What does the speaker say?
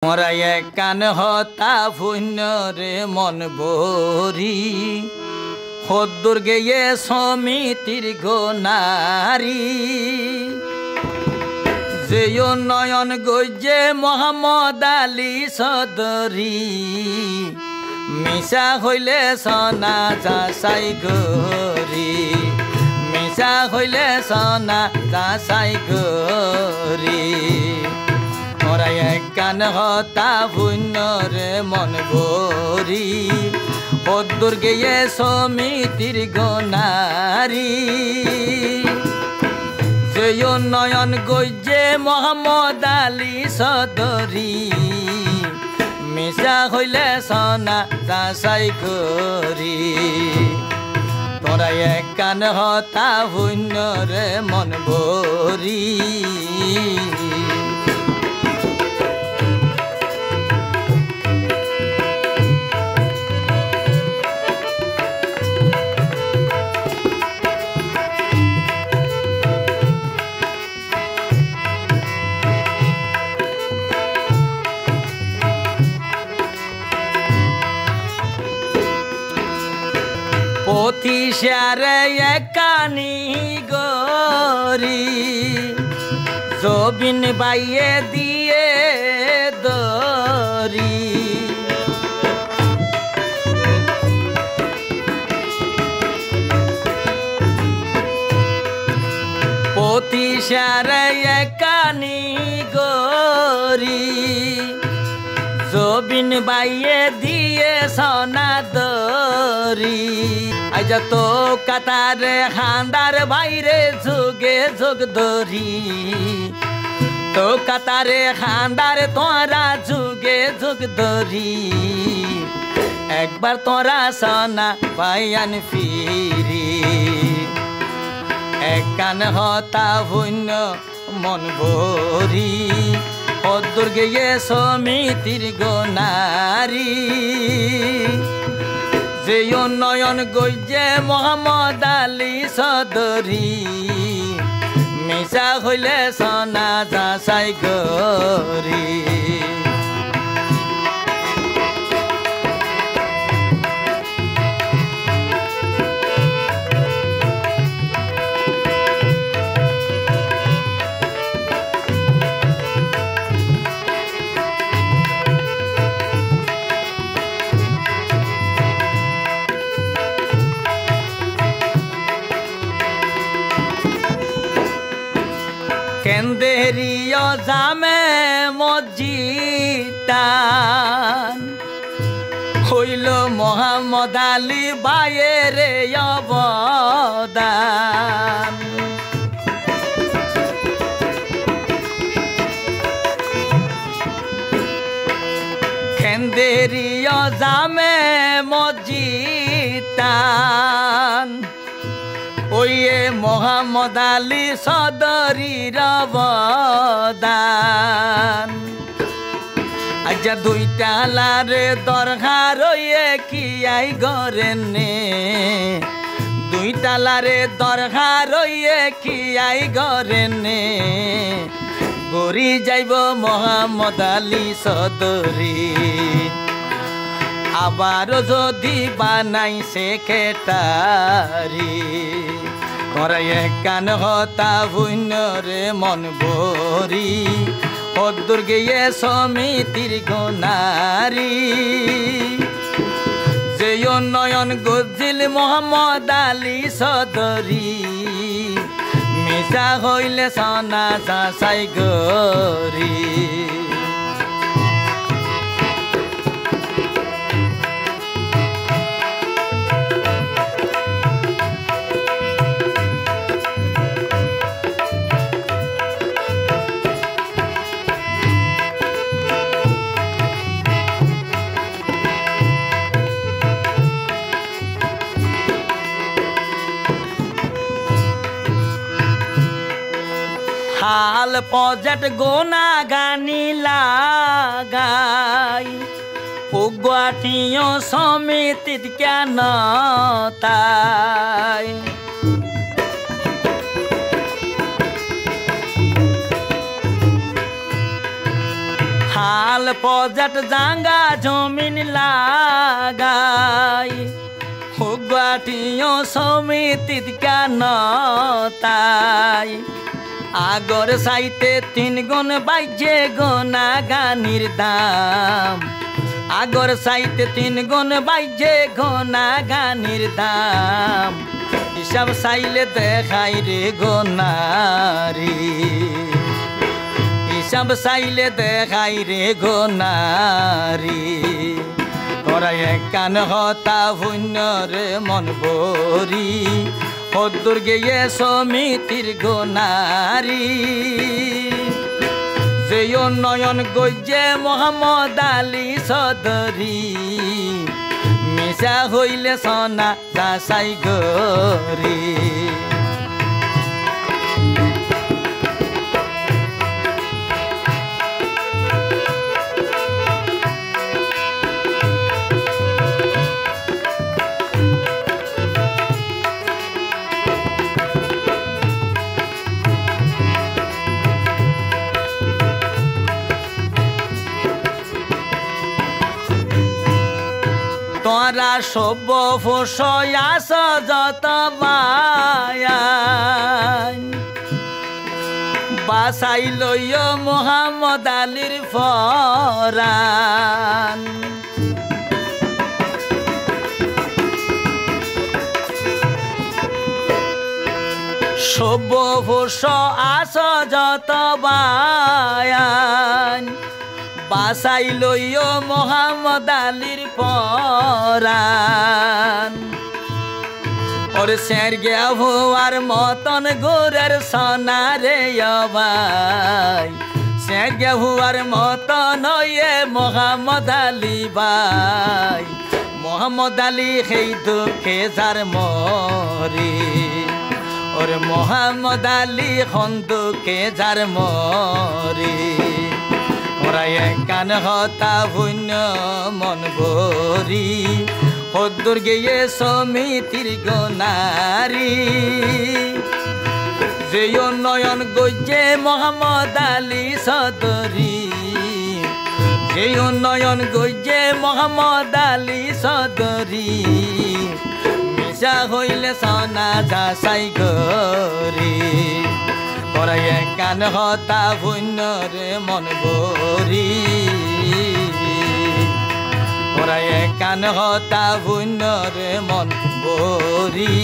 মরাই কান হতা ভুন্য রে মন বরি হদ্দুর গেয়ে সমিতির গোনারি যে নয়ন গজ্জে মোহাম্মদ আলী সদরি মিশা হইলে সনা যাচাই গরি মিশা হইলে সনা যাচাই গরি মরাই কান হতা ভুন্য রে মন বরি হদ্দুর গেয়ে সমিতির গোনারি যে নয়ন গজ্জে মোহাম্মদ আলী সদরি মিশা হইলে সনা যাচাই করি তোরা কান হতা ভুন্য রে মন বরি পতিশারে একানি গরি জবিন বাইয়ে দিয়ে দরি পতিশারে একানি গরি জবিন বাইয়ে দিয়ে সোনা দরি আজ তো কাতারে খান্দার বাইরে যুগে যুগ ধরি তো কাতারে খান্দার তোরা যুগে যুগ ধরি একবার তোরা সোনা পাইয়ান ফিরি এক কান হতা ভুন্য মন বরি হদ্দুর গেয়ে সমিতির গোনারি যে নয়ন গজ্জে মোহাম্মদ আলী সদরি মিশা হইলে সনা যাচাই করি কেন্দেরিয় জামে মসজিদান হইল মোহাম্মদ আলী বাইরে অবদান কেন্দেরিয় জামে মসজিদান ওয়ে মোহাম্মদ আলী সদরির অবদান আজ দুইটা লারে দরকার কি আই গরে নে দুইটা লারে দরকার কি আই গরে নে গড়ি যাইব মোহাম্মদ আলী সদরি আবার যদি বানাই সেক্রেটারি তোরা কান হতা ভুন্য রে মন বরি হদ্দুর গেয়ে সমিতির গোনারি যে নয়ন গজিল মোহাম্মদ আলী সদরি মিশা হইলে সনা যাচাই করি হাল প্রজেক্ট গোনা গানি লাগাই গুয়াহাটিও সমিতিত কেন তাই হাল মাল প্রজেক্ট জাঙ্গা জমিন লাগাই গুয়াহাটিও সমিতিত কেন তাই আগর সাইতে 3 গুণ বাইজে গোনা গানির দাম আগর সাইতে 3 গুণ বাইজে গোনা গানির দাম হিসাব চাইলে দেখাই রে গোনারি হিসাব চাইলে দেখাই রে গোনারি করাই কান হতা ভুন্য রে মন বরি সদ্দুর গিয়ে সমিতির গোনারি যে উন্নয়ন গজ্জে মোহাম্মদ আলী চৌধুরী মিশা হইলে সনা যাচাই গরি তোরা সব ফসয়াস যত বাসাই লইয় মোহাম্মদ আলীর ফরান সব ফসয়াস যত বাসাই লইয় মোহাম্মদ আলীর পরান ওর স্যার গিয়া ভুয়ার মতন গোরের সোনারে ভাই স্যার গিয়া ভুয়ার মতন ইয়ে মোহাম্মদ আলী ভাই মোহাম্মদ আলী সেই দুঃখে যার মরি ওর মোহাম্মদ আলী খন দুঃখে যার মরি কান হতা ভুন্য মন ভরি সদ্দুর গিয়ে সমিতির গোনারি যে উন্নয়ন গজ্জে মোহাম্মদ আলী চৌধুরী যে উন্নয়ন গজ্জে মোহাম্মদ আলী চৌধুরী মিশা হইলে সনা যাচাই গরি করাই কান হতা ভুন্য রে মন বরি করাই কান হতা ভুন্য রে মন বরি